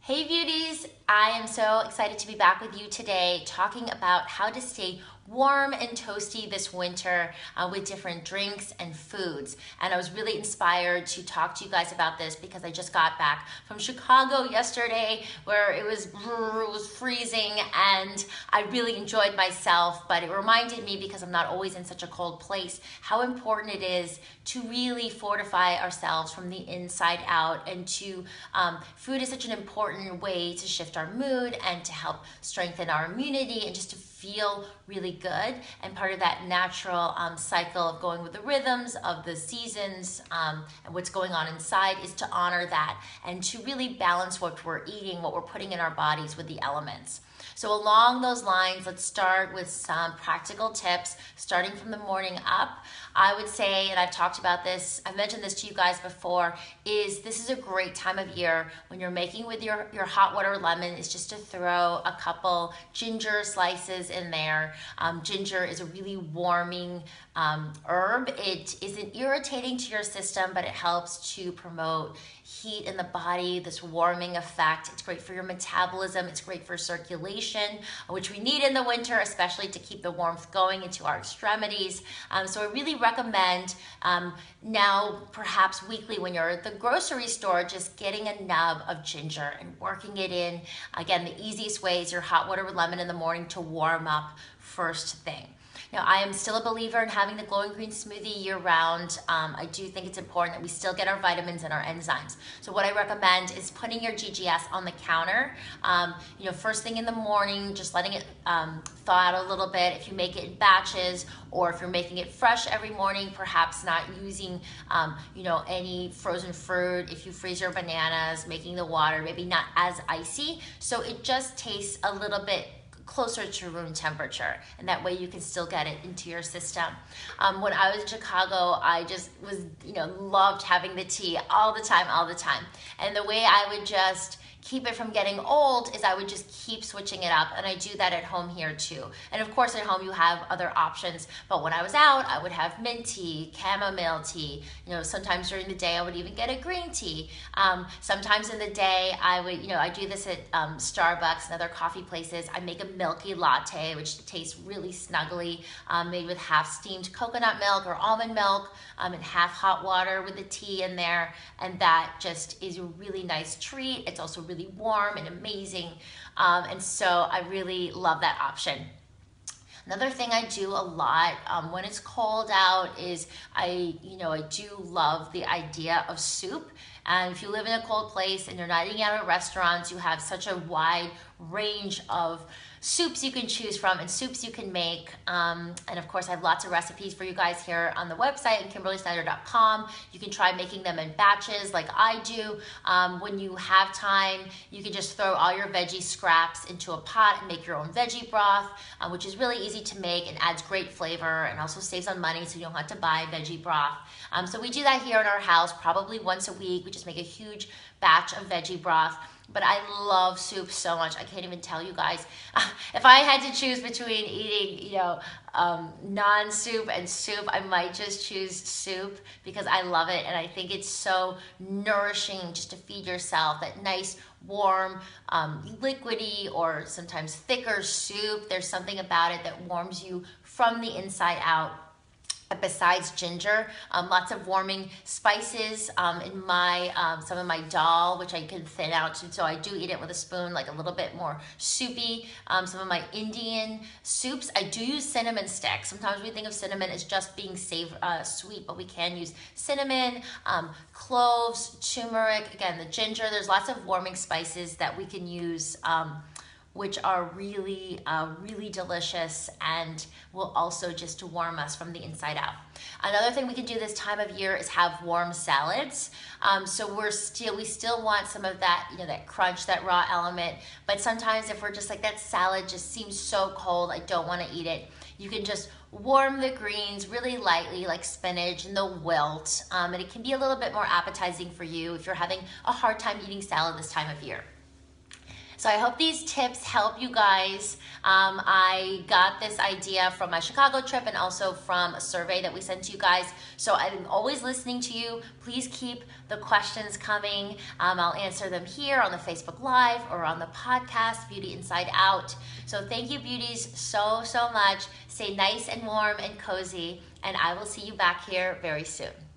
Hey beauties, I am so excited to be back with you today talking about how to stay warm and toasty this winter with different drinks and foods. And I was really inspired to talk to you guys about this because I just got back from Chicago yesterday where it was freezing and I really enjoyed myself, but it reminded me, because I'm not always in such a cold place, how important it is to really fortify ourselves from the inside out, and food is such an important way to shift our mood and to help strengthen our immunity and just to feel really good. And part of that natural cycle of going with the rhythms of the seasons and what's going on inside is to honor that and to really balance what we're eating, what we're putting in our bodies with the elements. So along those lines, let's start with some practical tips starting from the morning up. I would say, and I've talked about this, I've mentioned this to you guys before, this is a great time of year when you're making with your hot water lemon, is just to throw a couple ginger slices in there. Ginger is a really warming herb. It isn't irritating to your system, but it helps to promote heat in the body, this warming effect. It's great for your metabolism. It's great for circulation, which we need in the winter, especially to keep the warmth going into our extremities. So I really recommend now, perhaps weekly, when you're at the grocery store, just getting a nub of ginger and working it in. Again, the easiest way is your hot water with lemon in the morning to warm up first thing. Now, I am still a believer in having the Glowing Green smoothie year-round. I do think it's important that we still get our vitamins and our enzymes. So what I recommend is putting your GGS on the counter. First thing in the morning, just letting it thaw out a little bit. If you make it in batches, or if you're making it fresh every morning, perhaps not using any frozen fruit. If you freeze your bananas, making the water maybe not as icy, so it just tastes a little bit closer to room temperature, and that way you can still get it into your system. When I was in Chicago, I just loved having the tea all the time. And the way I would just keep it from getting old is I would just keep switching it up, and I do that at home here too. And of course at home you have other options, but when I was out I would have mint tea, chamomile tea, sometimes during the day I would even get a green tea. Sometimes in the day I would, I do this at Starbucks and other coffee places. I make a milky latte, which tastes really snuggly, made with half steamed coconut milk or almond milk and half hot water with the tea in there, and that just is a really nice treat. It's also really warm and amazing, and so I really love that option. Another thing I do a lot when it's cold out is I do love the idea of soup. And if you live in a cold place and you're not eating out at restaurants, you have such a wide range of soups you can choose from and soups you can make. And of course, I have lots of recipes for you guys here on the website at KimberlySnyder.com. You can try making them in batches like I do. When you have time, you can just throw all your veggie scraps into a pot and make your own veggie broth, which is really easy to make and adds great flavor and also saves on money, so you don't have to buy veggie broth. So we do that here in our house probably once a week. We just make a huge batch of veggie broth. But I love soup so much. I can't even tell you guys. If I had to choose between eating, non-soup and soup, I might just choose soup because I love it. And I think it's so nourishing just to feed yourself that nice, warm, liquidy or sometimes thicker soup. There's something about it that warms you from the inside out. Besides ginger, lots of warming spices in my some of my dal, which I can thin out so I do eat it with a spoon, like a little bit more soupy. Some of my Indian soups, I do use cinnamon sticks. Sometimes we think of cinnamon as just being sweet, but we can use cinnamon, cloves, turmeric, again the ginger. There's lots of warming spices that we can use, which are really, really delicious and will also just warm us from the inside out. Another thing we can do this time of year is have warm salads. So we still want some of that, that crunch, that raw element, but sometimes if we're just like, that salad just seems so cold, I don't want to eat it, you can just warm the greens really lightly, like spinach and the wilt, and it can be a little bit more appetizing for you if you're having a hard time eating salad this time of year. So I hope these tips help you guys. I got this idea from my Chicago trip and also from a survey that we sent to you guys. So I'm always listening to you. Please keep the questions coming. I'll answer them here on the Facebook Live or on the podcast, Beauty Inside Out. So thank you, beauties, so much. Stay nice and warm and cozy, and I will see you back here very soon.